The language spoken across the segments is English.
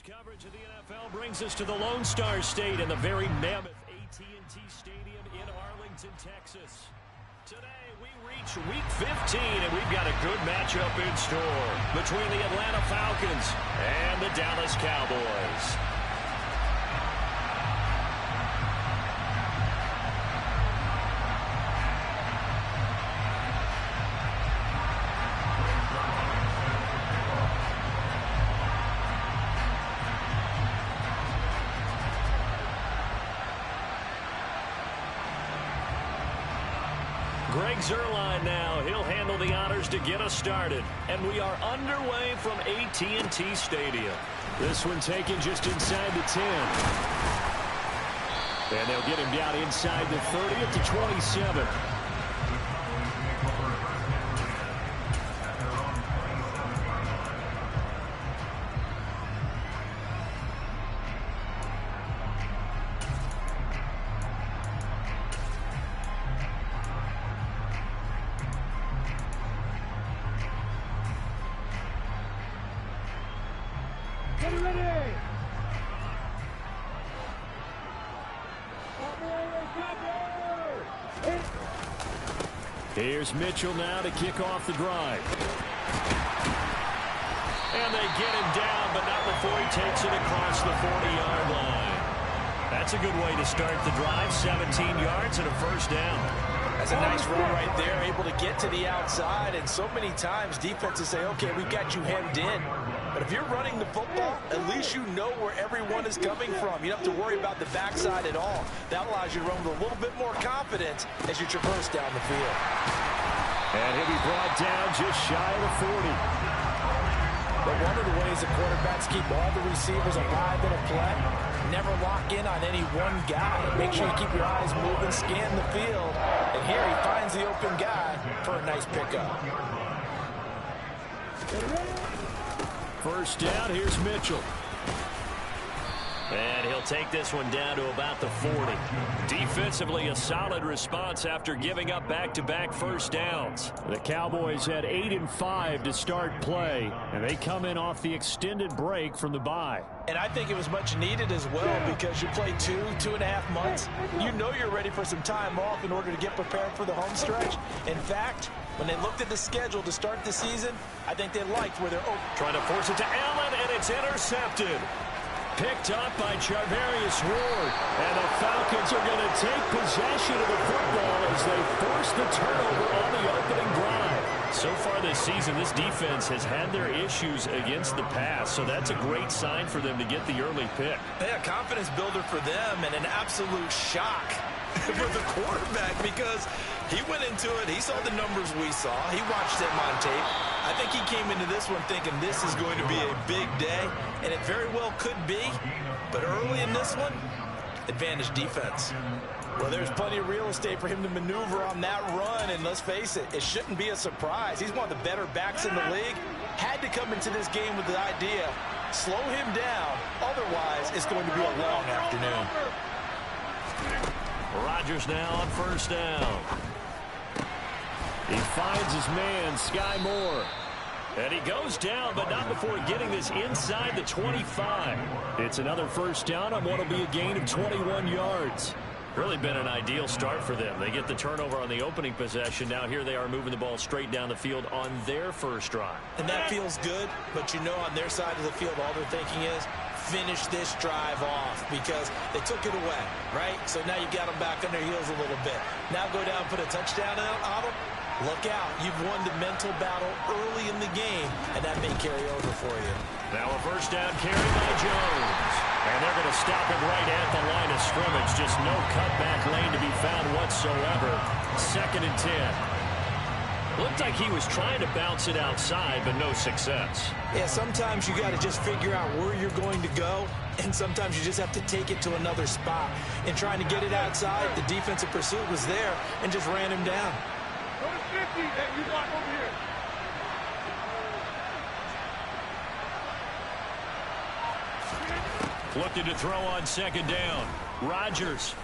Coverage of the NFL brings us to the Lone Star State in the very mammoth AT&T Stadium in Arlington, Texas. Today we reach Week 15, and we've got a good matchup in store between the Atlanta Falcons and the Dallas Cowboys. Greg Zuerlein now. He'll handle the honors to get us started. And we are underway from AT&T Stadium. This one taken just inside the 10. And they'll get him down inside the 30 at the 27. Here's Mitchell now to kick off the drive. And they get him down, but not before he takes it across the 40-yard line. That's a good way to start the drive. 17 yards and a first down. That's a nice run right there, able to get to the outside. And so many times defenses say, okay, we got you hemmed in. But if you're running the football, at least you know where everyone is coming from. You don't have to worry about the backside at all. That allows you to run with a little bit more confidence as you traverse down the field. And he'll be brought down just shy of the 40. But one of the ways the quarterbacks keep all the receivers alive in a play, never lock in on any one guy. Make sure you keep your eyes moving, scan the field. And here he finds the open guy for a nice pickup. First down, here's Mitchell. And he'll take this one down to about the 40. Defensively, a solid response after giving up back-to-back first downs. The Cowboys had 8-5 to start play, and they come in off the extended break from the bye. And I think it was much needed as well because you play 2.5 months. You know you're ready for some time off in order to get prepared for the home stretch. In fact, when they looked at the schedule to start the season, I think they liked where they're open. Trying to force it to Allen, and it's intercepted. Picked up by Charvarius Ward. And the Falcons are going to take possession of the football as they force the turnover on the opening drive. So far this season, this defense has had their issues against the pass, so that's a great sign for them to get the early pick. Yeah, confidence builder for them and an absolute shock for the quarterback because he went into it. He saw the numbers we saw. He watched them on tape. I think he came into this one thinking this is going to be a big day, and it very well could be. But early in this one, advantage defense. Well, there's plenty of real estate for him to maneuver on that run, and let's face it, it shouldn't be a surprise. He's one of the better backs in the league. Had to come into this game with the idea, slow him down, otherwise it's going to be a long afternoon. Rodgers now on first down. He finds his man, Sky Moore. And he goes down, but not before getting this inside the 25. It's another first down on what will be a gain of 21 yards. Really been an ideal start for them. They get the turnover on the opening possession. Now here they are moving the ball straight down the field on their first drive. And that feels good, but you know on their side of the field all they're thinking is finish this drive off because they took it away, right? So now you got them back on their heels a little bit. Now go down and put a touchdown on them. Look out. You've won the mental battle early in the game, and that may carry over for you. Now a first down carry by Jones. And they're going to stop him right at the line of scrimmage. Just no cutback lane to be found whatsoever. 2nd and 10. Looked like he was trying to bounce it outside, but no success. Yeah, sometimes you got to just figure out where you're going to go, and sometimes you just have to take it to another spot. In trying to get it outside, the defensive pursuit was there and just ran him down. You block over here. Looking to throw on 2nd down. Rodgers.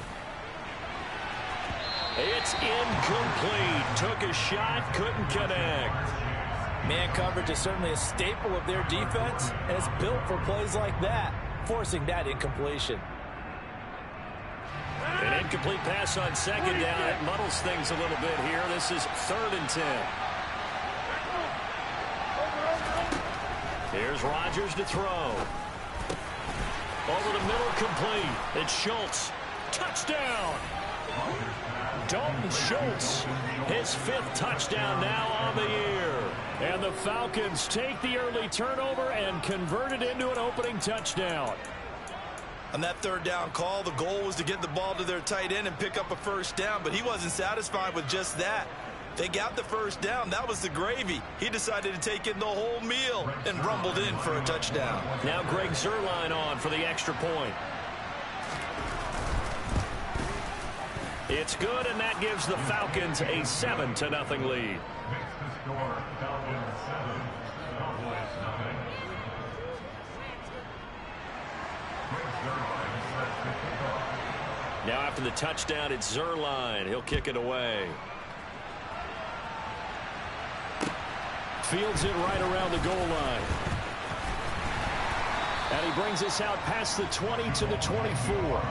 It's incomplete. Took a shot, couldn't connect. Man coverage is certainly a staple of their defense, and it's built for plays like that, forcing that incompletion. An incomplete pass on second down. It muddles things a little bit here. This is 3rd and 10. Here's Rodgers to throw. Over the middle, complete. It's Schultz. Touchdown! Dalton Schultz, his 5th touchdown now on the year. And the Falcons take the early turnover and convert it into an opening touchdown. On that 3rd down call, the goal was to get the ball to their tight end and pick up a 1st down, but he wasn't satisfied with just that. They got the 1st down. That was the gravy. He decided to take in the whole meal and rumbled in for a touchdown. Now Greg Zuerlein on for the extra point. It's good, and that gives the Falcons a 7-0 lead. Now after the touchdown, it's Zuerlein. He'll kick it away. Fields it right around the goal line. And he brings us out past the 20 to the 24.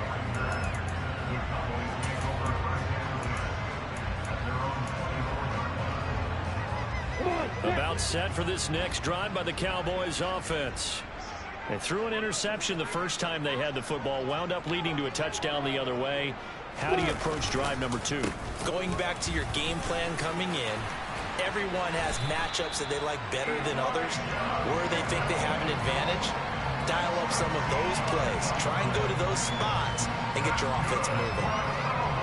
About set for this next drive by the Cowboys offense. They threw an interception the first time they had the football, wound up leading to a touchdown the other way. How do you approach drive number 2? Going back to your game plan coming in, everyone has matchups that they like better than others, where they think they have an advantage. Dial up some of those plays. Try and go to those spots and get your offense moving.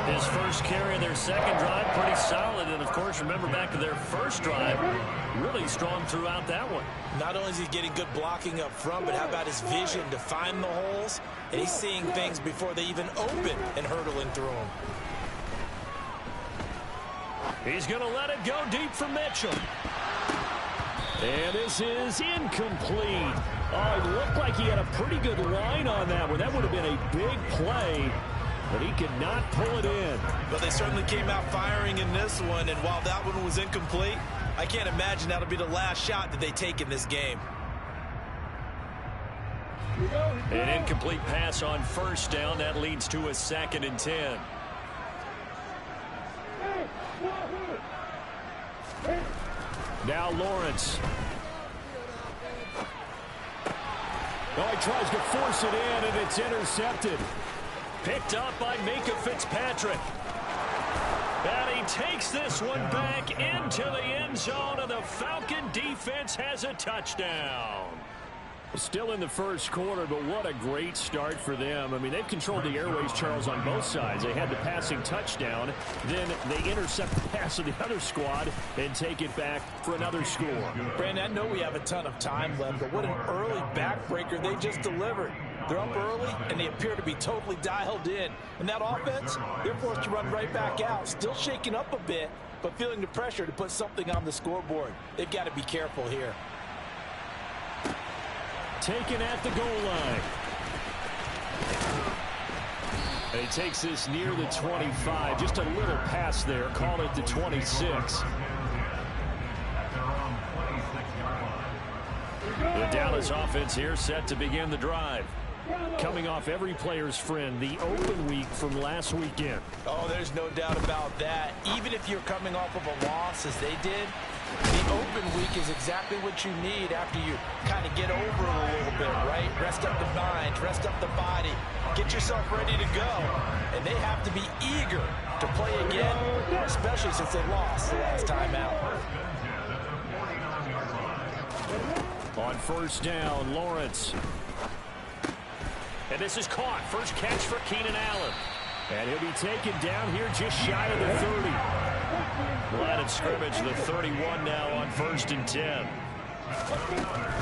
His first carry of their second drive, pretty solid. And, of course, remember back to their first drive, really strong throughout that one. Not only is he getting good blocking up front, but how about his vision to find the holes? And he's seeing things before they even open and hurdling through them. He's going to let it go deep for Mitchell. And this is incomplete. Oh, it looked like he had a pretty good line on that one. That would have been a big play, but he could not pull it in. But they certainly came out firing in this one, and while that one was incomplete, I can't imagine that'll be the last shot that they take in this game. An incomplete pass on 1st down. That leads to a 2nd and 10. Now Lawrence. Oh, he tries to force it in, and it's intercepted. Picked up by Minka Fitzpatrick. And he takes this one back into the end zone, and the Falcon defense has a touchdown. Still in the first quarter, but what a great start for them. I mean, they've controlled the airways, Charles, on both sides. They had the passing touchdown. Then they intercept the pass of the other squad and take it back for another score. Brandon, I know we have a ton of time left, but what an early backbreaker they just delivered. They're up early, and they appear to be totally dialed in. And that offense, they're forced to run right back out, still shaking up a bit, but feeling the pressure to put something on the scoreboard. They've got to be careful here. Taken at the goal line. And he takes this near the 25. Just a little pass there. Call it the 26. The Dallas offense here set to begin the drive. Coming off every player's friend, the open week from last weekend. Oh, there's no doubt about that. Even if you're coming off of a loss as they did, the open week is exactly what you need after you kind of get over it a little bit, right? Rest up the mind, rest up the body, get yourself ready to go. And they have to be eager to play again, especially since they lost the last time out. On 1st down, Lawrence. And this is caught. First catch for Keenan Allen. And he'll be taken down here just shy of the 30. Line of scrimmage, the 31 now on 1st and 10.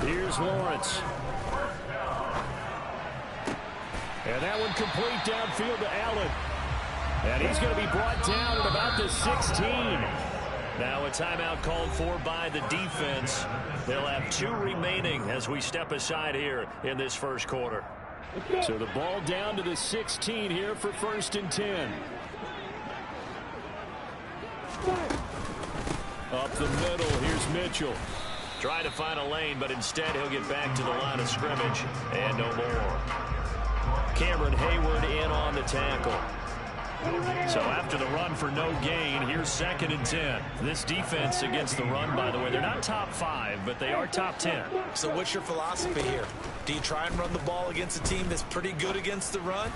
Here's Lawrence. And that one complete downfield to Allen. And he's going to be brought down at about the 16. Now a timeout called for by the defense. They'll have 2 remaining as we step aside here in this first quarter. So the ball down to the 16 here for 1st and 10. Up the middle, here's Mitchell. Try to find a lane, but instead he'll get back to the line of scrimmage and no more. Cameron Hayward in on the tackle. So after the run for no gain, here's 2nd and 10. This defense against the run, by the way, they're not top 5, but they are top 10. So what's your philosophy here? Do you try and run the ball against a team that's pretty good against the run?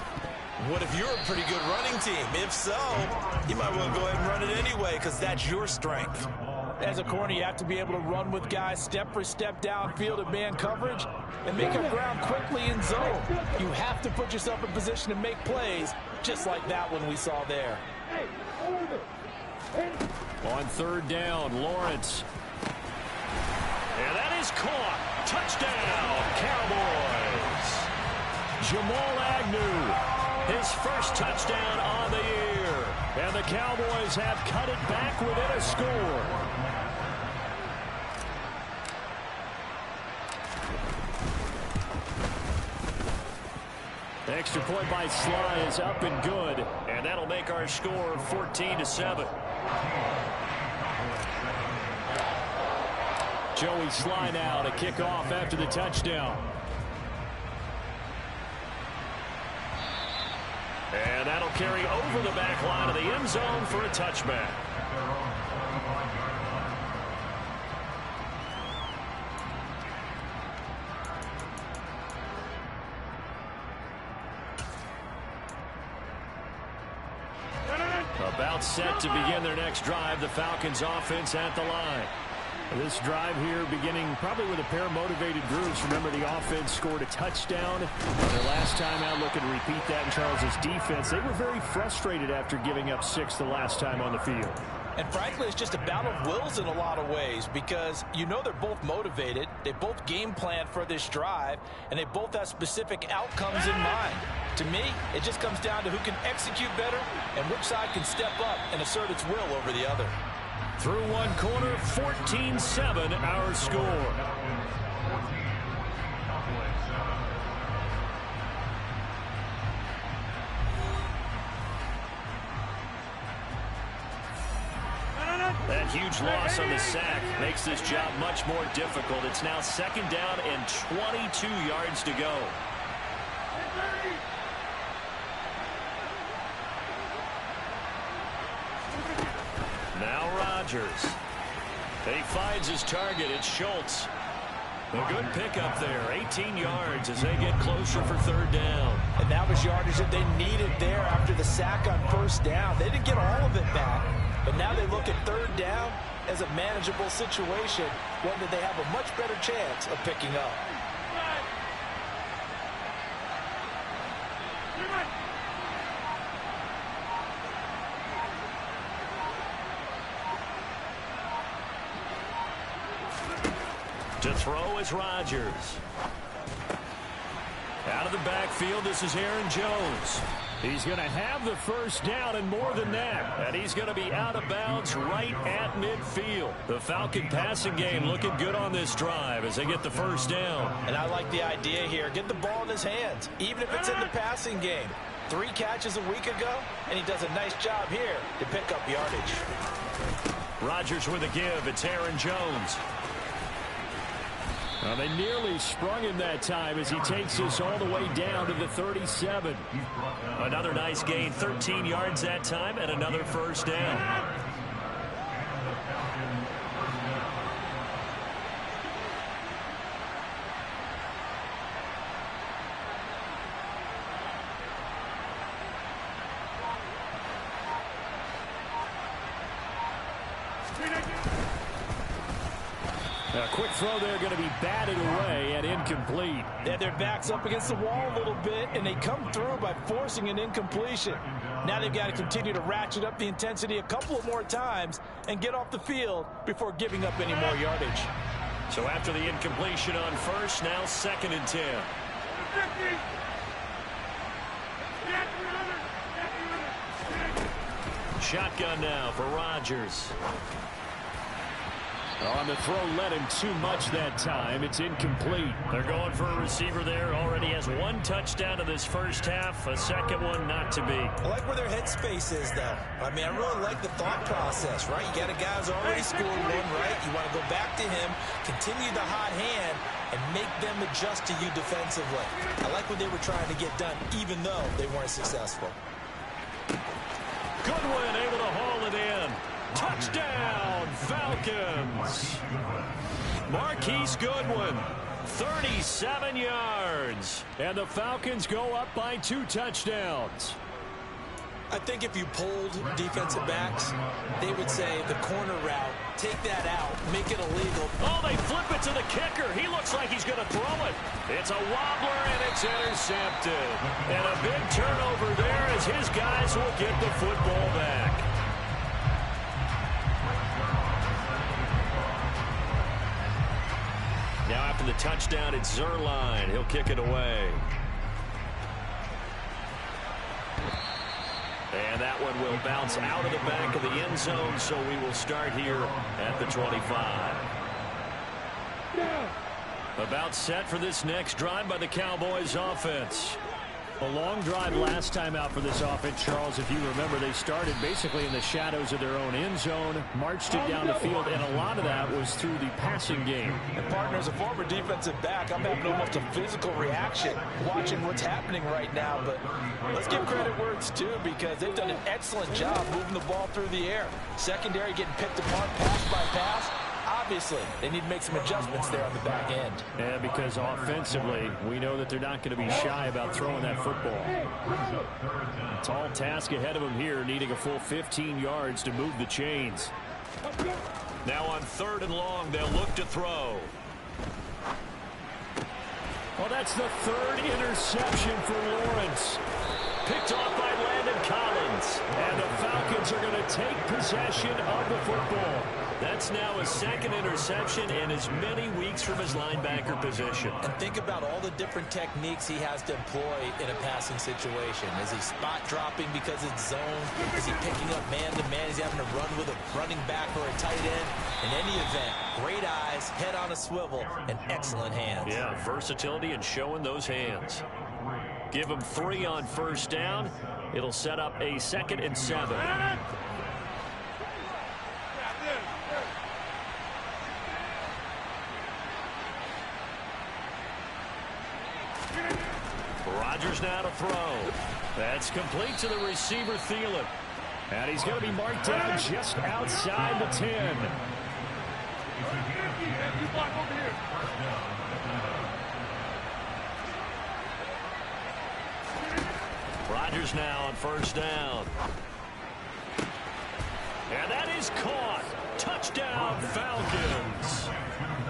What if you're a pretty good running team? If so, you might want to go ahead and run it anyway because that's your strength. As a corner, you have to be able to run with guys step for step downfield in man coverage and make up ground quickly in zone. You have to put yourself in position to make plays, just like that one we saw there. On 3rd down, Lawrence. And that is caught. Touchdown, Cowboys. Jamal Agnew, his first touchdown on the year. And the Cowboys have cut it back within a score. Extra point by Sly is up and good. And that'll make our score 14-7. Joey Sly now to kick off after the touchdown. And that'll carry over the back line of the end zone for a touchback. About set to begin their next drive, the Falcons offense at the line. This drive here beginning probably with a pair of motivated groups. Remember, the offense scored a touchdown their last time out. Looking to repeat that in Charles's defense. They were very frustrated after giving up 6 the last time on the field. And frankly, it's just a battle of wills in a lot of ways because you know they're both motivated. They both game planned for this drive, and they both have specific outcomes in mind. To me, it just comes down to who can execute better and which side can step up and assert its will over the other. Through one quarter, 14-7 our score. That huge loss on the sack makes this job much more difficult. It's now 2nd down and 22 yards to go. Now Rodgers. He finds his target. It's Schultz. A good pickup there. 18 yards as they get closer for 3rd down. And that was yardage that they needed there after the sack on 1st down. They didn't get all of it back. But now they look at 3rd down as a manageable situation, one that they have a much better chance of picking up. To throw is Rodgers. Out of the backfield, this is Aaron Jones. He's going to have the 1st down and more than that. And he's going to be out of bounds right at midfield. The Falcon passing game looking good on this drive as they get the 1st down. And I like the idea here. Get the ball in his hands, even if it's in the passing game. 3 catches a week ago, and he does a nice job here to pick up yardage. Rodgers with a give. It's Aaron Jones. Well, they nearly sprung him that time as he takes this all the way down to the 37. Another nice gain, 13 yards that time, and another 1st down. A quick throw there going to be batted away and incomplete. They had their backs up against the wall a little bit, and they come through by forcing an incompletion. Now they've got to continue to ratchet up the intensity a couple of more times and get off the field before giving up any more yardage. So after the incompletion on 1st, now 2nd and 10. Shotgun now for Rodgers. On the throw, led him too much that time. It's incomplete. They're going for a receiver there. Already has one touchdown in this first half. A second one not to be. I like where their headspace is, though. I mean, I really like the thought process, right? You got a guy who's already scored one, right? You want to go back to him, continue the hot hand, and make them adjust to you defensively. I like what they were trying to get done, even though they weren't successful. Goodwin able to haul it in. Touchdown, Falcons. Marquise Goodwin, 37 yards. And the Falcons go up by 2 touchdowns. I think if you polled defensive backs, they would say the corner route, take that out, make it illegal. Oh, they flip it to the kicker. He looks like he's going to throw it. It's a wobbler, and it's intercepted. And a big turnover there as his guys will get the football back. Now after the touchdown, it's Zerline. He'll kick it away. And that one will bounce out of the back of the end zone, so we will start here at the 25. About set for this next drive by the Cowboys offense. A long drive last time out for this offense, Charles. If you remember, they started basically in the shadows of their own end zone, marched it down the field, and a lot of that was through the passing game. And partner, as a former defensive back, I'm having almost a physical reaction watching what's happening right now. But let's give credit where it's due, because they've done an excellent job moving the ball through the air. Secondary getting picked apart pass by pass. Obviously, they need to make some adjustments there on the back end. Yeah, because offensively, we know that they're not going to be shy about throwing that football. Tall task ahead of them here, needing a full 15 yards to move the chains. Now on 3rd and long, they'll look to throw. Well, that's the 3rd interception for Lawrence. Picked off by Landon Collins. And the Falcons are going to take possession of the football. That's now a 2nd interception and as many weeks from his linebacker position. And think about all the different techniques he has to employ in a passing situation. Is he spot dropping because it's zone? Is he picking up man-to-man? Is he having to run with a running back or a tight end? In any event, great eyes, head on a swivel, and excellent hands. Yeah, versatility and showing those hands. Give him 3 on 1st down. It'll set up a 2nd and 7. Rodgers now to throw. That's complete to the receiver, Thielen. And he's going to be marked down just outside the 10. Rodgers now on 1st down. And that is caught. Touchdown, Falcons.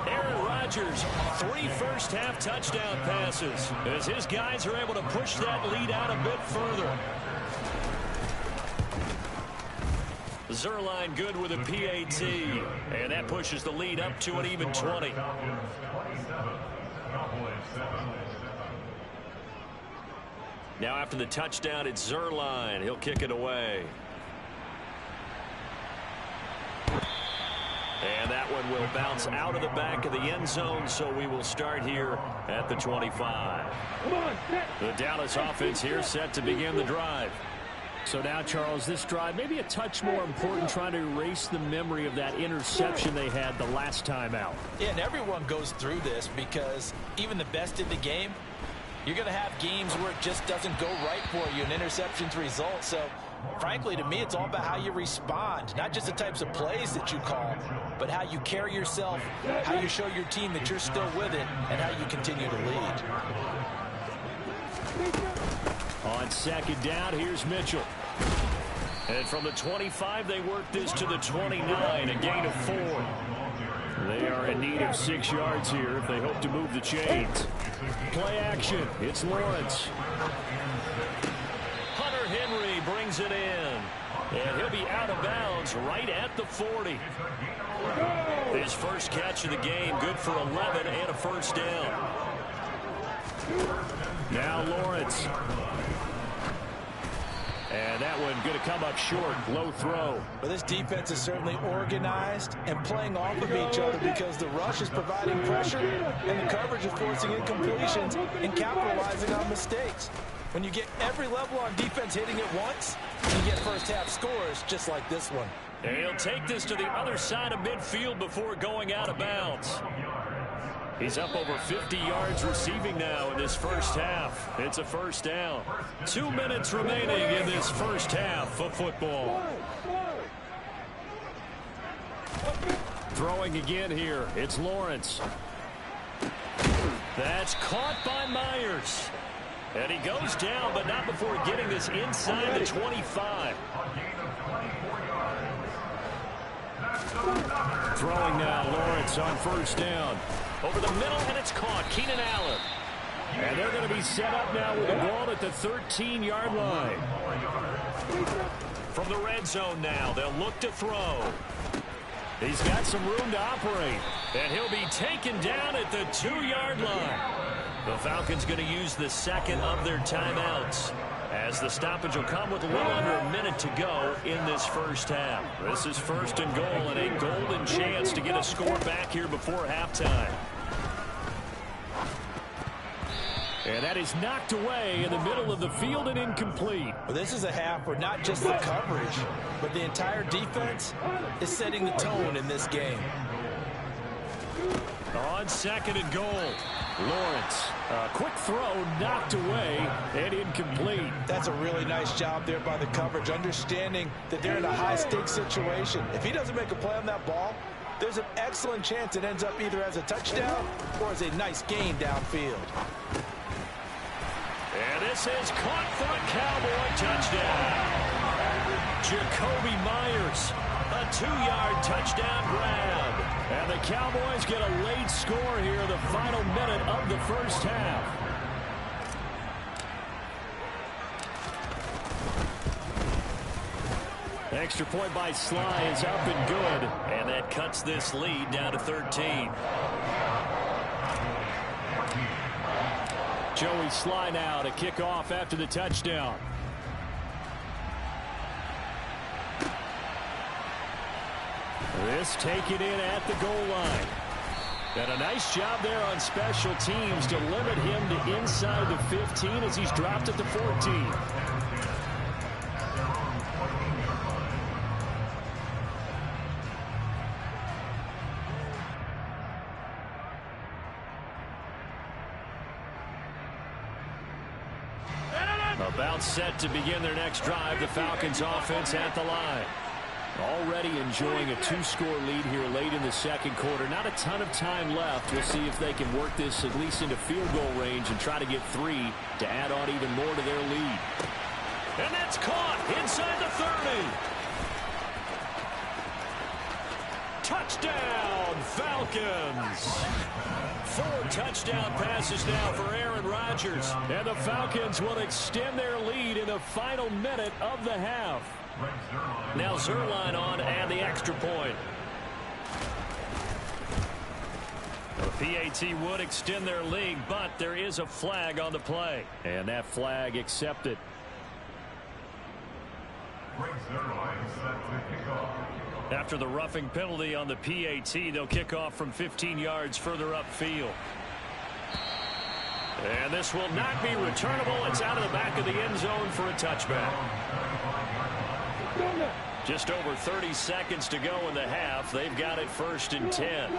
Aaron Rodgers, 3 first-half touchdown passes as his guys are able to push that lead out a bit further. Zerline good with a PAT, and that pushes the lead up to an even 20. Now after the touchdown, it's Zerline. He'll kick it away. And that one will bounce out of the back of the end zone, so we will start here at the 25. The Dallas offense here set to begin the drive. So now, Charles, this drive maybe a touch more important, trying to erase the memory of that interception they had the last time out. Yeah, and everyone goes through this because even the best in the game, you're going to have games where it just doesn't go right for you, and interceptions result. So, frankly, to me, it's all about how you respond, not just the types of plays that you call, but how you carry yourself, how you show your team that you're still with it, and how you continue to lead. On 2nd down, here's Mitchell. And from the 25, they work this to the 29, a gain of 4. They are in need of 6 yards here if they hope to move the chains. Play action. It's Lawrence. Hunter Henry brings it in. And he'll be out of bounds right at the 40. His first catch of the game, good for 11 and a 1st down. And that one going to come up short. Low throw. But this defense is certainly organized and playing off of each other because the rush is providing pressure and the coverage is forcing incompletions and capitalizing on mistakes. When you get every level on defense hitting it once, you get first half scores just like this one. And he'll take this to the other side of midfield before going out of bounds. He's up over 50 yards receiving now in this first half. It's a first down. 2 minutes remaining in this first half of football. Throwing again here. It's Lawrence. That's caught by Myers. And he goes down, but not before getting this inside the 25. Throwing now, Lawrence on first down. Over the middle, and it's caught. Keenan Allen. And they're going to be set up now with the ball at the 13-yard line. From the red zone now, they'll look to throw. He's got some room to operate. And he'll be taken down at the 2-yard line. The Falcons going to use the second of their timeouts, as the stoppage will come with a little under a minute to go in this first half. This is first and goal, and a golden chance to get a score back here before halftime. And that is knocked away in the middle of the field and incomplete. Well, this is a half where not just the coverage, but the entire defense is setting the tone in this game. On second and goal, Lawrence. A quick throw knocked away and incomplete. That's a really nice job there by the coverage, understanding that they're in a high-stakes situation. If he doesn't make a play on that ball, there's an excellent chance it ends up either as a touchdown or as a nice gain downfield. And this is caught for a Cowboy touchdown. Jacoby Myers, a 2-yard touchdown grab. And the Cowboys get a late score here, the final minute of the first half. Extra point by Sly is up and good. And that cuts this lead down to 13. Joey Sly now to kick off after the touchdown. This taken in at the goal line. And a nice job there on special teams to limit him to inside the 15 as he's dropped at the 14. About set to begin their next drive. The Falcons offense at the line. Already enjoying a 2-score lead here late in the second quarter. Not a ton of time left. We'll see if they can work this at least into field goal range and try to get 3 to add on even more to their lead. And that's caught inside the 30. Touchdown, Falcons. 4 touchdown passes now for Aaron Rodgers. And the Falcons will extend their lead in the final minute of the half. Now Zerline on and the extra point. The PAT would extend their lead, but there is a flag on the play. And that flag accepted. After the roughing penalty on the PAT, they'll kick off from 15 yards further upfield. And this will not be returnable. It's out of the back of the end zone for a touchback. Just over 30 seconds to go in the half. They've got it first and 10.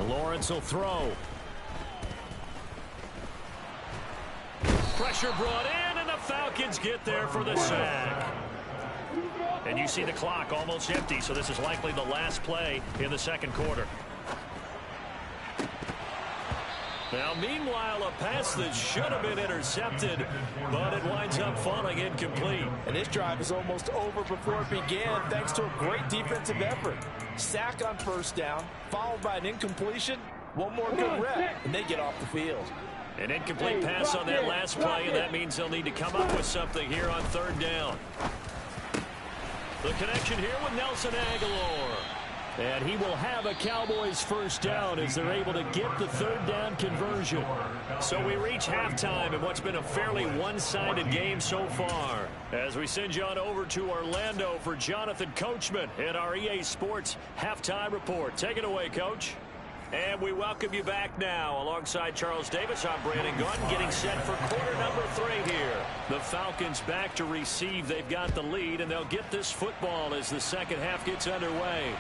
Lawrence will throw. Pressure brought in, and the Falcons get there for the sack. And you see the clock almost empty, so this is likely the last play in the second quarter. Now, meanwhile, a pass that should have been intercepted, but it winds up falling incomplete. And this drive is almost over before it began, thanks to a great defensive effort. Sack on first down, followed by an incompletion, one more good rep, and they get off the field. An incomplete pass on that last play, and that means they'll need to come up with something here on third down. The connection here with Nelson Aguilar. And he will have a Cowboys first down as they're able to get the third down conversion. So we reach halftime in what's been a fairly one-sided game so far. As we send you on over to Orlando for Jonathan Coachman in our EA Sports Halftime Report. Take it away, Coach. And we welcome you back now. Alongside Charles Davis, I'm Brandon Gunn, getting set for quarter number 3 here. The Falcons back to receive. They've got the lead, and they'll get this football as the second half gets underway.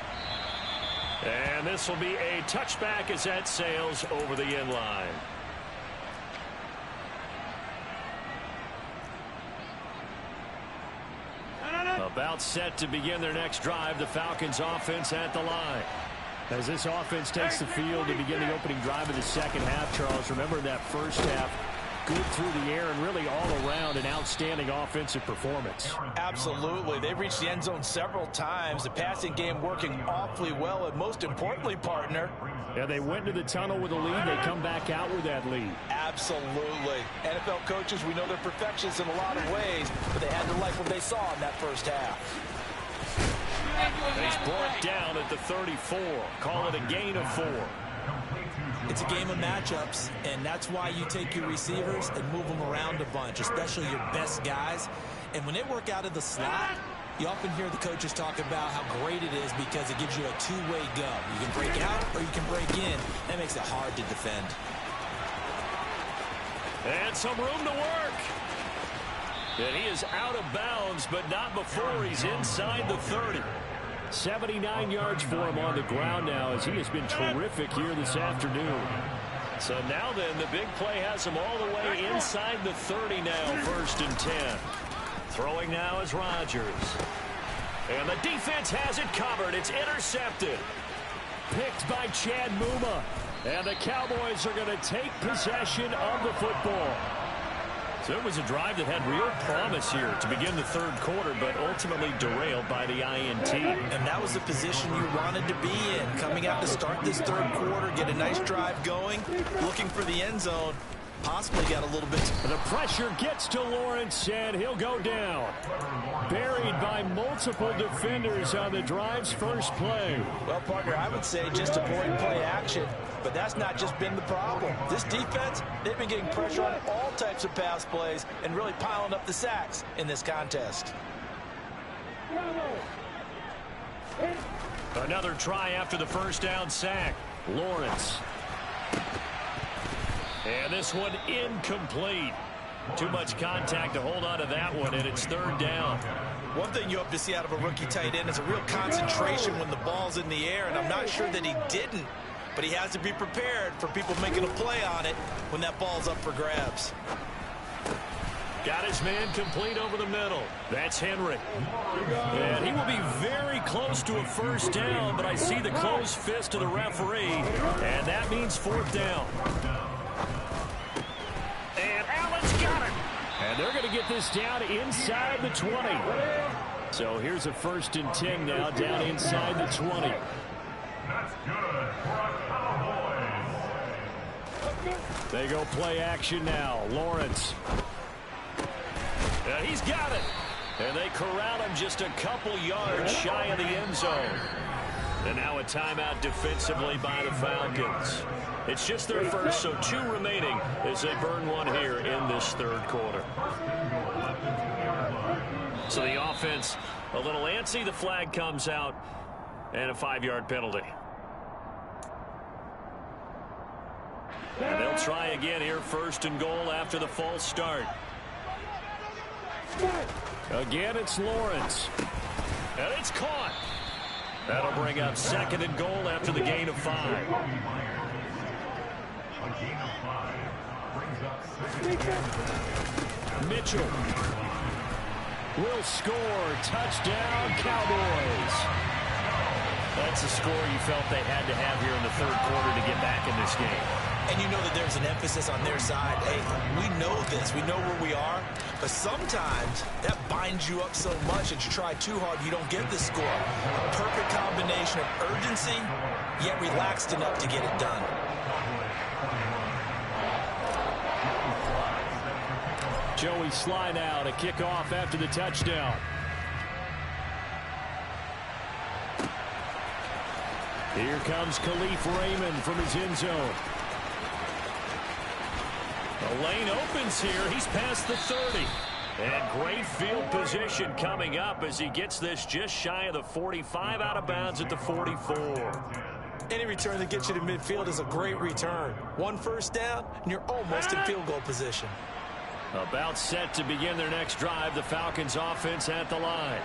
And this will be a touchback as that sails over the end line. About set to begin their next drive, the Falcons offense at the line. As this offense takes the field to begin the opening drive of the second half, Charles, remember that first half, good through the air and really all around an outstanding offensive performance. Absolutely. They've reached the end zone several times. The passing game working awfully well, and most importantly, partner. Yeah, they went into the tunnel with a lead. They come back out with that lead. Absolutely. NFL coaches, we know they're perfectionists in a lot of ways, but they had to like what they saw in that first half. He's brought down at the 34. Call it a gain of 4. It's a game of matchups, and that's why you take your receivers and move them around a bunch, especially your best guys. And when they work out of the slot, you often hear the coaches talk about how great it is because it gives you a two-way go. You can break out or you can break in. That makes it hard to defend. And some room to work. And he is out of bounds, but not before he's inside the 30. 79 yards for him on the ground now as he has been terrific here this afternoon. So now then, the big play has him all the way inside the 30 now, 1st and 10. Throwing now is Rodgers. And the defense has it covered. It's intercepted. Picked by Chad Muma. And the Cowboys are going to take possession of the football. So it was a drive that had real promise here to begin the third quarter, but ultimately derailed by the INT. And that was the position you wanted to be in. Coming out to start this third quarter, get a nice drive going, looking for the end zone. Possibly got a little bit. The pressure gets to Lawrence, and he'll go down. Buried by multiple defenders on the drive's first play. Well, partner, I would say just avoid play action, but that's not just been the problem. This defense, they've been getting pressure on all types of pass plays and really piling up the sacks in this contest. Another try after the first down sack. Lawrence. And this one incomplete. Too much contact to hold on to that one, and it's third down. One thing you hope to see out of a rookie tight end is a real concentration when the ball's in the air, and I'm not sure that he didn't, but he has to be prepared for people making a play on it when that ball's up for grabs. Got his man complete over the middle. That's Henry. And he will be very close to a first down, but I see the closed fist of the referee, and that means fourth down. And Allen's got it. And they're going to get this down inside the 20. So here's a 1st and 10 now, down inside the 20. They go play action now. Lawrence. And he's got it. And they corral him just a couple yards shy of the end zone. And now a timeout defensively by the Falcons. It's just their first, so 2 remaining as they burn one here in this third quarter. So the offense a little antsy. The flag comes out and a 5-yard penalty. And they'll try again here, 1st and goal after the false start. Again, it's Lawrence. And it's caught. That'll bring up 2nd and goal after the gain of 5. Mitchell will score. Touchdown, Cowboys. That's the score you felt they had to have here in the third quarter to get back in this game. And you know that there's an emphasis on their side. Hey, we know this. We know where we are. But sometimes that binds you up so much that you try too hard, you don't get the score. A perfect combination of urgency, yet relaxed enough to get it done. Joey slide out, a kickoff after the touchdown. Here comes Khalif Raymond from his end zone. The lane opens here. He's past the 30. And great field position coming up as he gets this just shy of the 45, out of bounds at the 44. Any return that gets you to midfield is a great return. One first down, and you're almost in field goal position. About set to begin their next drive, the Falcons offense at the line.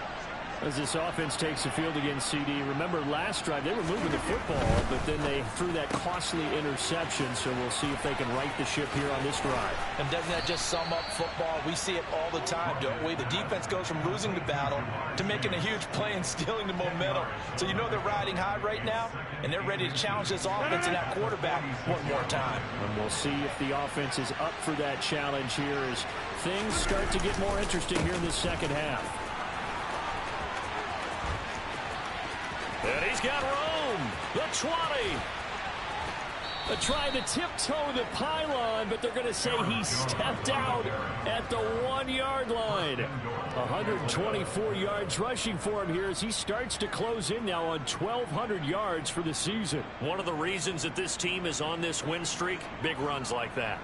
As this offense takes the field against CD, remember last drive they were moving the football, but then they threw that costly interception, so we'll see if they can right the ship here on this drive. And doesn't that just sum up football? We see it all the time, don't we? The defense goes from losing the battle to making a huge play and stealing the momentum. So you know they're riding high right now, and they're ready to challenge this offense and that quarterback one more time. And we'll see if the offense is up for that challenge here as things start to get more interesting here in the second half. And he's got room. The 20. They tried to tiptoe the pylon, but they're going to say he stepped out at the 1-yard line. 124 yards rushing for him here as he starts to close in now on 1,200 yards for the season. One of the reasons that this team is on this win streak, big runs like that.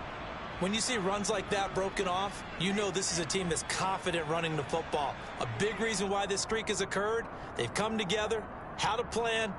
When you see runs like that broken off, you know this is a team that's confident running the football. A big reason why this streak has occurred, they've come together, how to plan.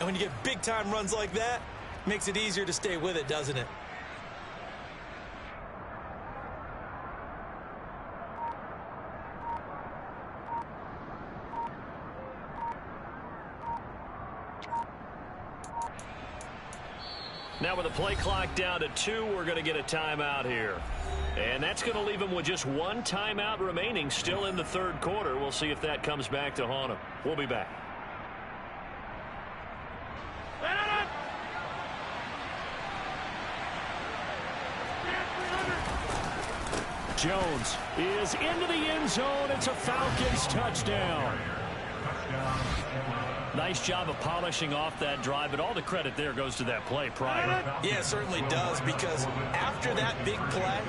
And when you get big-time runs like that, it makes it easier to stay with it, doesn't it? Now with the play clock down to 2, we're going to get a timeout here. And that's going to leave them with just one timeout remaining still in the third quarter. We'll see if that comes back to haunt them. We'll be back. Jones is into the end zone. It's a Falcons touchdown. Nice job of polishing off that drive, but all the credit there goes to that play prior. Yeah, it certainly does, because after that big play,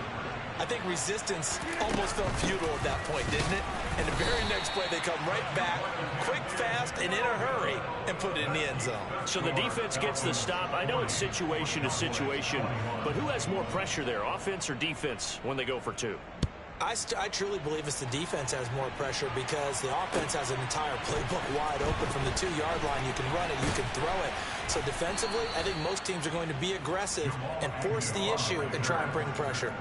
I think resistance almost felt futile at that point, didn't it? And the very next play, they come right back, quick, fast, and in a hurry, and put it in the end zone. So the defense gets the stop. I know it's situation to situation, but who has more pressure there, offense or defense, when they go for 2? I truly believe it's the defense has more pressure because the offense has an entire playbook wide open from the 2-yard line. You can run it, you can throw it. So defensively, I think most teams are going to be aggressive and force the issue and try and bring pressure.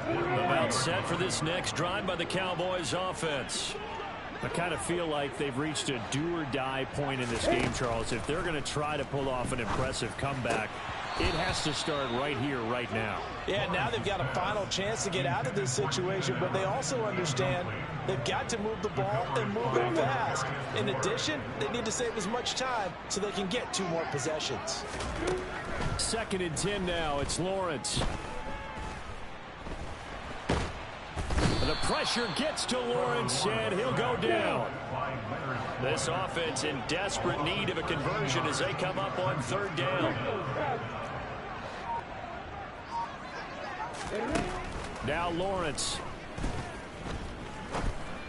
About set for this next drive by the Cowboys offense. I kind of feel like they've reached a do-or-die point in this game, Charles. If they're going to try to pull off an impressive comeback, it has to start right here, right now. Yeah, now they've got a final chance to get out of this situation, but they also understand they've got to move the ball and move it fast. In addition, they need to save as much time so they can get 2 more possessions. 2nd and 10 now. It's Lawrence. The pressure gets to Lawrence, and he'll go down. This offense in desperate need of a conversion as they come up on 3rd down. Now Lawrence.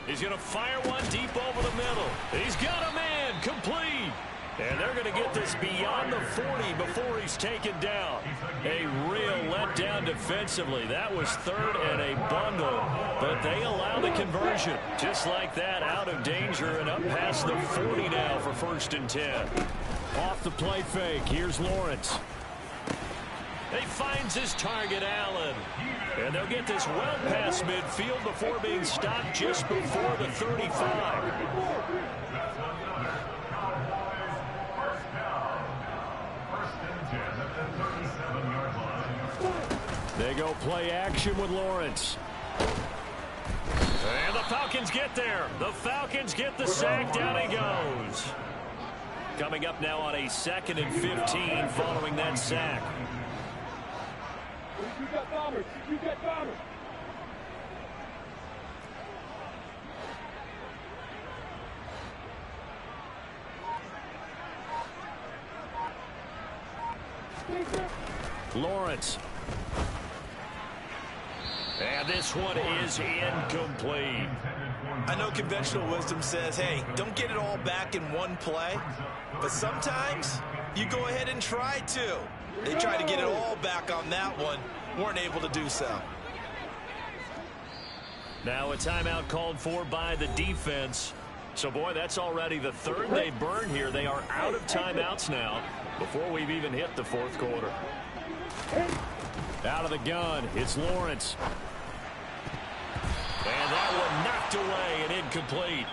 He's going to fire one deep over the middle. He's got a man, complete. And they're going to get this beyond the 40 before he's taken down. A real letdown defensively. That was 3rd and a bundle. But they allow the conversion. Just like that, out of danger and up past the 40 now for 1st and 10. Off the play fake. Here's Lawrence. He finds his target, Allen. And they'll get this well past midfield before being stopped just before the 35. They go play action with Lawrence. And the the Falcons get there. The Falcons get the sack. Down he goes. Coming up now on a 2nd and 15 following that sack. You got bombers. You got bombers. Lawrence. And this one is incomplete. I know conventional wisdom says, hey, don't get it all back in one play. But sometimes you go ahead and try to. They tried to get it all back on that one. Weren't able to do so. Now a timeout called for by the defense. So, boy, that's already the 3rd they burned here. They are out of timeouts now before we've even hit the 4th quarter. Out of the gun, it's Lawrence. And that one knocked away and incomplete.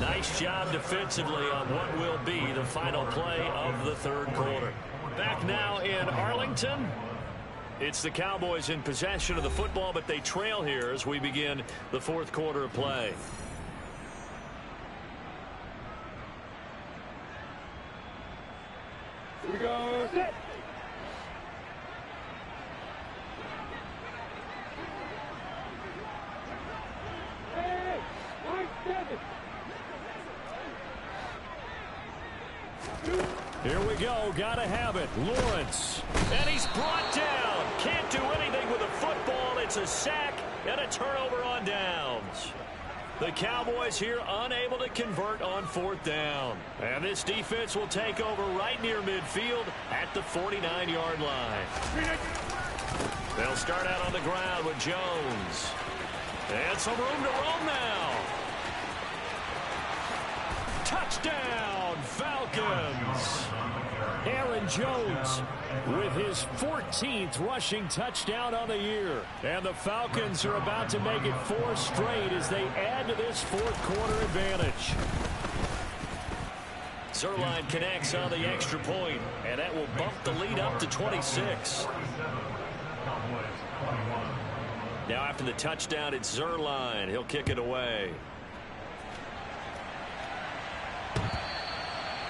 Nice job defensively on what will be the final play of the 3rd quarter. Back now in Arlington. It's the Cowboys in possession of the football, but they trail here as we begin the 4th quarter of play. Here we go. Set. Hey, 9-7. Here we go. Got to have it. Lawrence. And he's brought down. Can't do anything with a football. It's a sack and a turnover on downs. The Cowboys here unable to convert on 4th down. And this defense will take over right near midfield at the 49-yard line. They'll start out on the ground with Jones. And some room to roam now. Touchdown, Falcons. Aaron Jones with his 14th rushing touchdown on the year. And the Falcons are about to make it 4 straight as they add to this 4th quarter advantage. Zerline connects on the extra point, and that will bump the lead up to 26. Now after the touchdown, it's Zerline. He'll kick it away.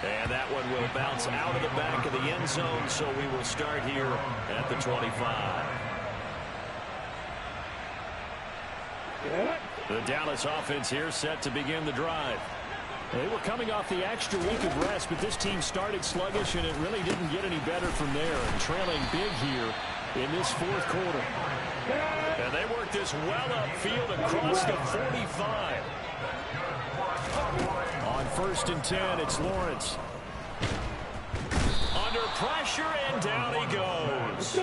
And that one will bounce out of the back of the end zone, so we will start here at the 25. The Dallas offense here set to begin the drive. They were coming off the extra week of rest, but this team started sluggish, and it really didn't get any better from there. And trailing big here in this 4th quarter. And they worked this well upfield across the 45. On 1st and 10, it's Lawrence. Under pressure, and down he goes.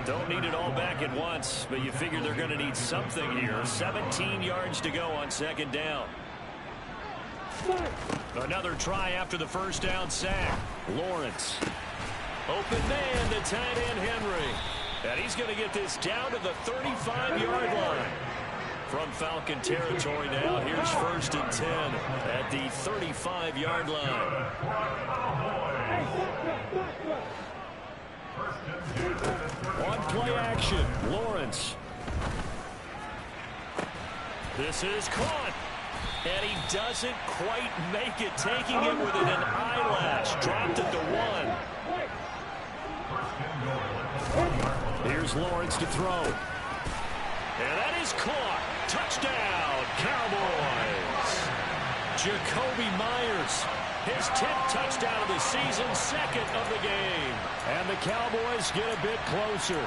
Don't need it all back at once, but you figure they're going to need something here. 17 yards to go on 2nd down. Another try after the 1st down sack. Lawrence. Open man to tight end Henry. And he's going to get this down to the 35-yard line. From Falcon territory now, here's 1st and 10 at the 35-yard line. On play action, Lawrence. This is caught. And he doesn't quite make it, taking it within an eyelash. Dropped it to 1. Here's Lawrence to throw. And that is caught. Touchdown, Cowboys. Jacoby Myers, his 10th touchdown of the season, 2nd of the game. And the Cowboys get a bit closer.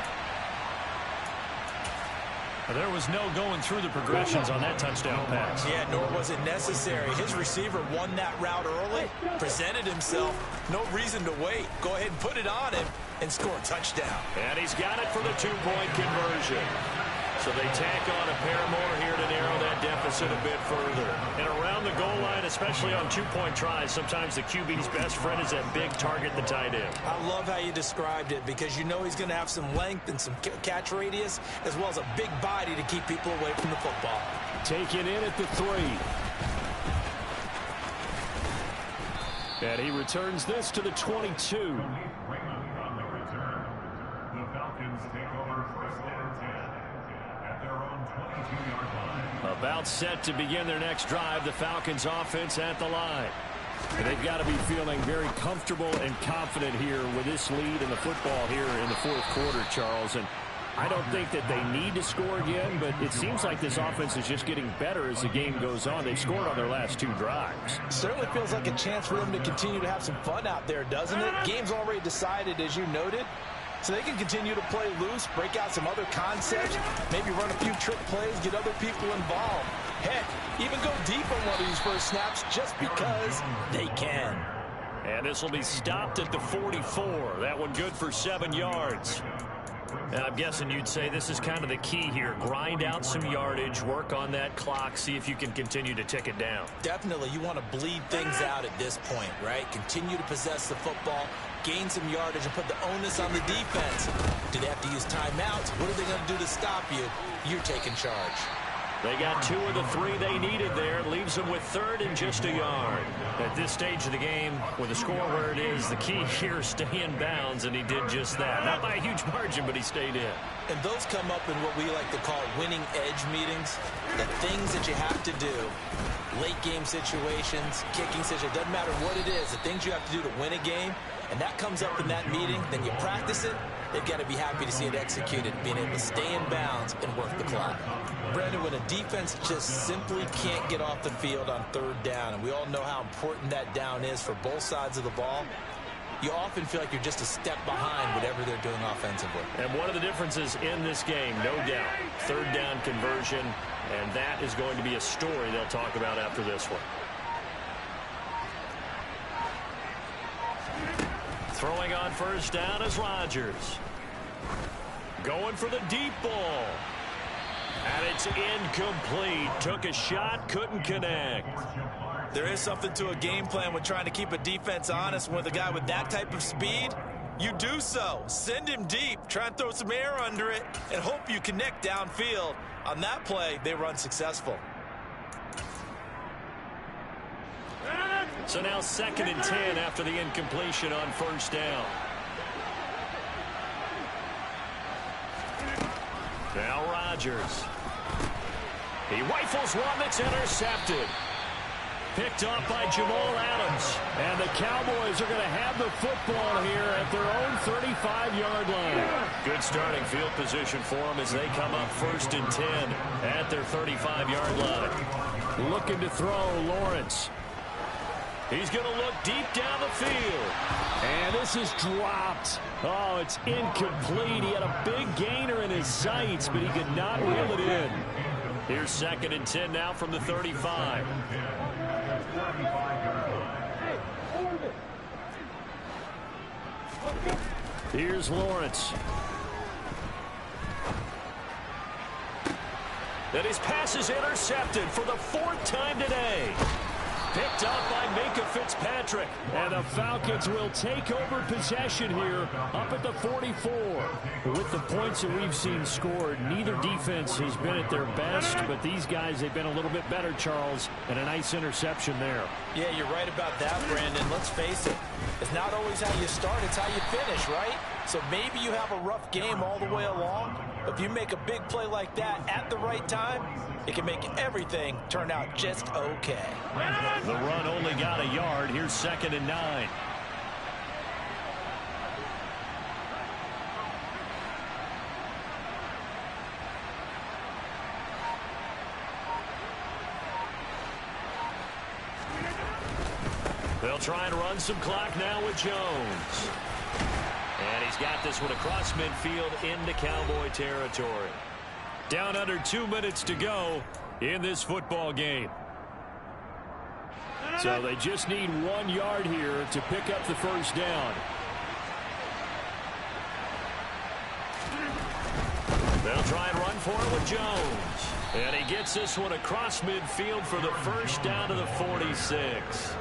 There was no going through the progressions on that touchdown pass. Yeah, nor was it necessary. His receiver won that route early, presented himself. No reason to wait. Go ahead and put it on him and score a touchdown. And he's got it for the 2-point conversion. So they tack on a pair more here to narrow that deficit a bit further. And around the goal line, especially on 2-point tries, sometimes the QB's best friend is that big target, the tight end. I love how you described it because you know he's going to have some length and some catch radius as well as a big body to keep people away from the football. Taken in at the 3. And he returns this to the 22. About set to begin their next drive. The Falcons offense at the line. And they've got to be feeling very comfortable and confident here with this lead in the football here in the fourth quarter, Charles. And I don't think that they need to score again, but it seems like this offense is just getting better as the game goes on. They've scored on their last 2 drives. Certainly feels like a chance for them to continue to have some fun out there, doesn't it? Game's already decided, as you noted. So they can continue to play loose, break out some other concepts, maybe run a few trick plays, get other people involved. Heck, even go deep on one of these first snaps just because they can. And this will be stopped at the 44. That one good for 7 yards. And I'm guessing you'd say this is kind of the key here. Grind out some yardage, work on that clock, see if you can continue to tick it down. Definitely, you want to bleed things out at this point, right? Continue to possess the football, gain some yardage, and put the onus on the defense. Do they have to use timeouts? What are they going to do to stop you? You're taking charge. They got 2 of the 3 they needed there. Leaves them with 3rd and just a yard. At this stage of the game, with the score where it is, the key here is stay in bounds, and he did just that. Not by a huge margin, but he stayed in. And those come up in what we like to call winning edge meetings. The things that you have to do. Late game situations, kicking situations, doesn't matter what it is. The things you have to do to win a game, and that comes up in that meeting, then you practice it. They've got to be happy to see it executed, being able to stay in bounds and work the clock. Brandon, when a defense just simply can't get off the field on 3rd down, and we all know how important that down is for both sides of the ball, you often feel like you're just a step behind whatever they're doing offensively. And one of the differences in this game, no doubt, 3rd down conversion, and that is going to be a story they'll talk about after this one. Throwing on 1st down is Rodgers. Going for the deep ball. And it's incomplete. Took a shot, couldn't connect. There is something to a game plan with trying to keep a defense honest. With a guy with that type of speed, you do so. Send him deep. Try and throw some air under it and hope you connect downfield. On that play, they run successful. So now 2nd and 10 after the incompletion on 1st down. Now Rodgers. He rifles one that's intercepted. Picked off by Jamal Adams. And the Cowboys are going to have the football here at their own 35-yard line. Good starting field position for them as they come up 1st and 10 at their 35-yard line. Looking to throw, Lawrence. He's going to look deep down the field. And this is dropped. Oh, it's incomplete. He had a big gainer in his sights, but he could not reel it in. Here's 2nd and 10 now from the 35. Here's Lawrence. And his pass is intercepted for the 4th time today. Picked up by Minka Fitzpatrick. And the Falcons will take over possession here up at the 44. With the points that we've seen scored, neither defense has been at their best, but these guys, they've been a little bit better, Charles, and a nice interception there. Yeah, you're right about that, Brandon. Let's face it. It's not always how you start, it's how you finish, right? So maybe you have a rough game all the way along, but if you make a big play like that at the right time, it can make everything turn out just okay. The run only got a yard. Here's 2nd and 9. They'll try and run some clock now with Jones. And he's got this one across midfield into Cowboy territory. Down under 2 minutes to go in this football game. So they just need 1 yard here to pick up the 1st down. They'll try and run for it with Jones. And he gets this one across midfield for the 1st down to the 46.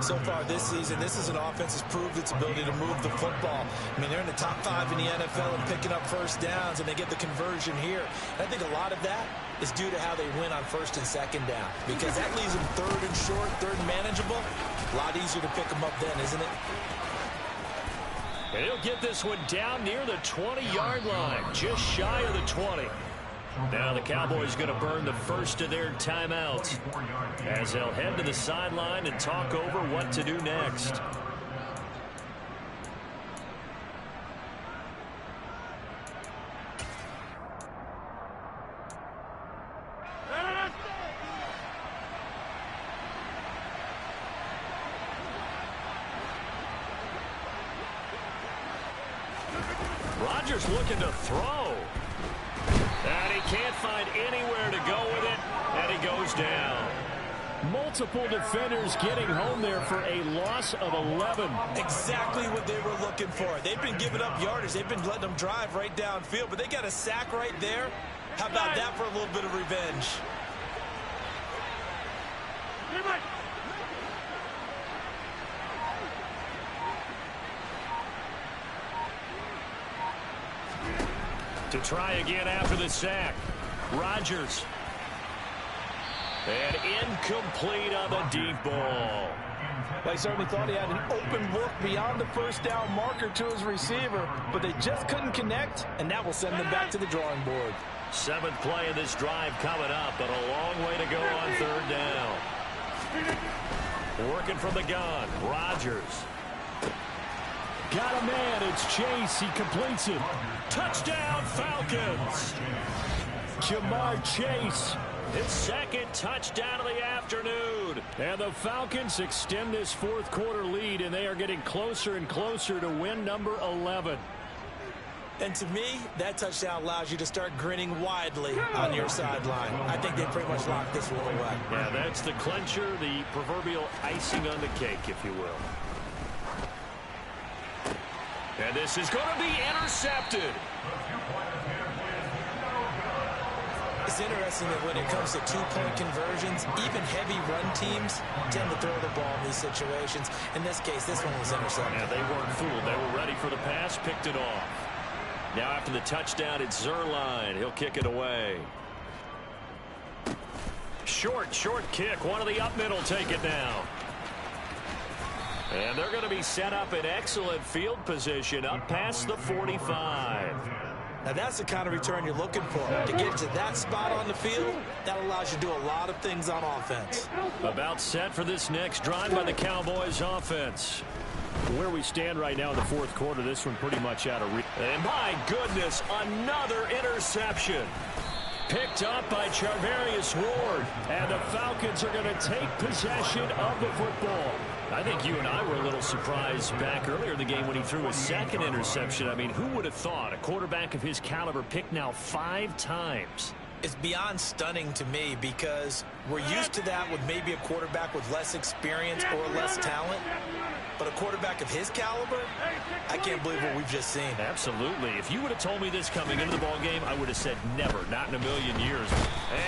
So far this season, this is an offense that's proved its ability to move the football. I mean, they're in the top 5 in the NFL and picking up 1st downs, and they get the conversion here. And I think a lot of that is due to how they win on 1st and 2nd down, because that leaves them 3rd and short, 3rd and manageable. A lot easier to pick them up then, isn't it? And he'll get this one down near the 20-yard line, just shy of the 20. Now the Cowboys going to burn the first of their timeouts as they'll head to the sideline and talk over what to do next. Rodgers looking to throw. And he can't find anywhere to go with it, and he goes down. Multiple defenders getting home there for a loss of 11. Exactly what they were looking for. They've been giving up yardage. They've been letting them drive right downfield, but they got a sack right there. How about that for a little bit of revenge? To try again after the sack. Rodgers. And incomplete on the deep ball. Well, he certainly thought he had an open look beyond the first down marker to his receiver, but they just couldn't connect, and that will send them back to the drawing board. 7th play of this drive coming up, but a long way to go on 3rd down. Working from the gun. Rodgers. Got a man. It's Chase. He completes it. Touchdown, Falcons. Jamar Chase. His 2nd touchdown of the afternoon. And the Falcons extend this 4th quarter lead, and they are getting closer and closer to win number 11. And to me, that touchdown allows you to start grinning widely on your sideline. I think they pretty much locked this one away. Yeah, that's the clincher, the proverbial icing on the cake, if you will. And this is going to be intercepted. It's interesting that when it comes to two-point conversions, even heavy run teams tend to throw the ball in these situations. In this case, this one was intercepted. Yeah, they weren't fooled. They were ready for the pass, picked it off. Now after the touchdown, it's Zerline. He'll kick it away. Short kick. One of the up middle take it now. And they're going to be set up in excellent field position up past the 45. Now that's the kind of return you're looking for. To get to that spot on the field, that allows you to do a lot of things on offense. About set for this next drive by the Cowboys offense. Where we stand right now in the 4th quarter, this one pretty much out of reach. And my goodness, another interception. Picked up by Charvarius Ward. And the Falcons are going to take possession of the football. I think you and I were a little surprised back earlier in the game when he threw his 2nd interception. I mean, who would have thought a quarterback of his caliber picked now 5 times? It's beyond stunning to me because we're used to that with maybe a quarterback with less experience or less talent. But a quarterback of his caliber, I can't believe what we've just seen. Absolutely. If you would have told me this coming into the ballgame, I would have said never, not in a million years.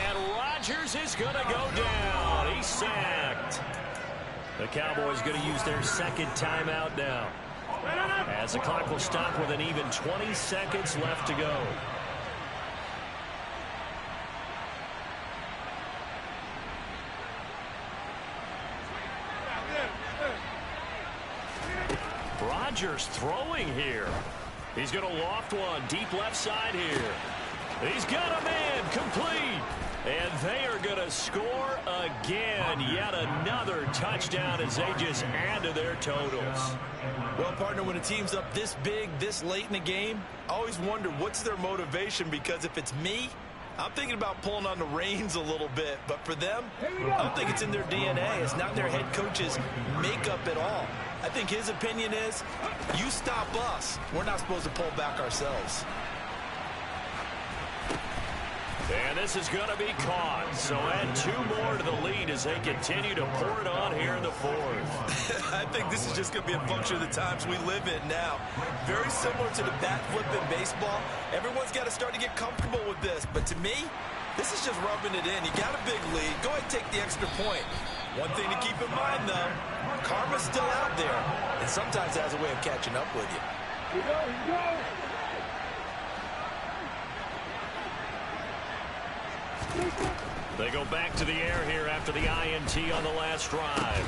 And Rodgers is going to go down. He's sacked. The Cowboys going to use their 2nd timeout now, as the clock will stop with an even 20 seconds left to go. Rodgers throwing here. He's going to loft one deep left side here. He's got a man complete. And they are going to score again. Yet another touchdown as they just add to their totals. Well, partner, when a team's up this big, this late in the game, I always wonder what's their motivation, because if it's me, I'm thinking about pulling on the reins a little bit. But for them, I don't think it's in their DNA. It's not their head coach's makeup at all. I think his opinion is, you stop us. We're not supposed to pull back ourselves. And this is going to be caught. So add 2 more to the lead as they continue to pour it on here in the 4th. I think this is just going to be a function of the times we live in now. Very similar to the bat flip in baseball. Everyone's got to start to get comfortable with this. But to me, this is just rubbing it in. You got a big lead. Go ahead and take the extra point. One thing to keep in mind, though, karma's still out there. And sometimes it has a way of catching up with you. Here we go. They go back to the air here after the INT on the last drive.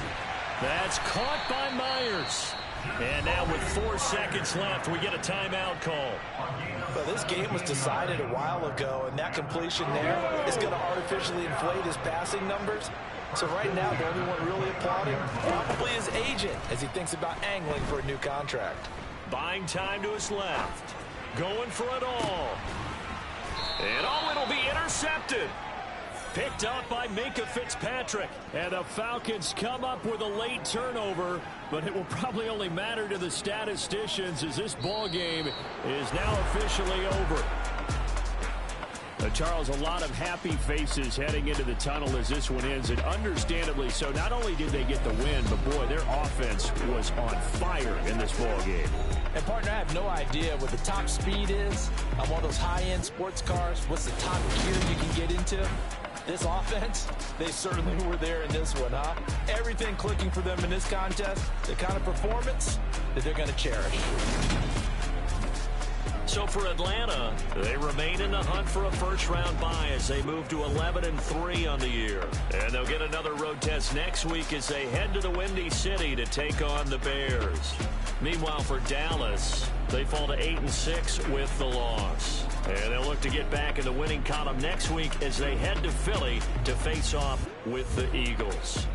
That's caught by Myers. And now with 4 seconds left, we get a timeout call. Well, this game was decided a while ago, and that completion there is going to artificially inflate his passing numbers. So right now, the only one really applauding probably his agent as he thinks about angling for a new contract. Buying time to his left. Going for it all. And it'll be intercepted. Picked up by Minkah Fitzpatrick. And the Falcons come up with a late turnover, but it will probably only matter to the statisticians as this ball game is now officially over. Charles, a lot of happy faces heading into the tunnel as this one ends, and understandably so. Not only did they get the win, but boy, their offense was on fire in this ball game. And partner, I have no idea what the top speed is on one of those high-end sports cars. What's the top gear you can get into? This offense, they certainly were there in this one, huh? Everything clicking for them in this contest, the kind of performance that they're going to cherish. So for Atlanta, they remain in the hunt for a first-round bye as they move to 11-3 on the year. And they'll get another road test next week as they head to the Windy City to take on the Bears. Meanwhile, for Dallas, they fall to 8-6 with the loss. And they'll look to get back in the winning column next week as they head to Philly to face off with the Eagles.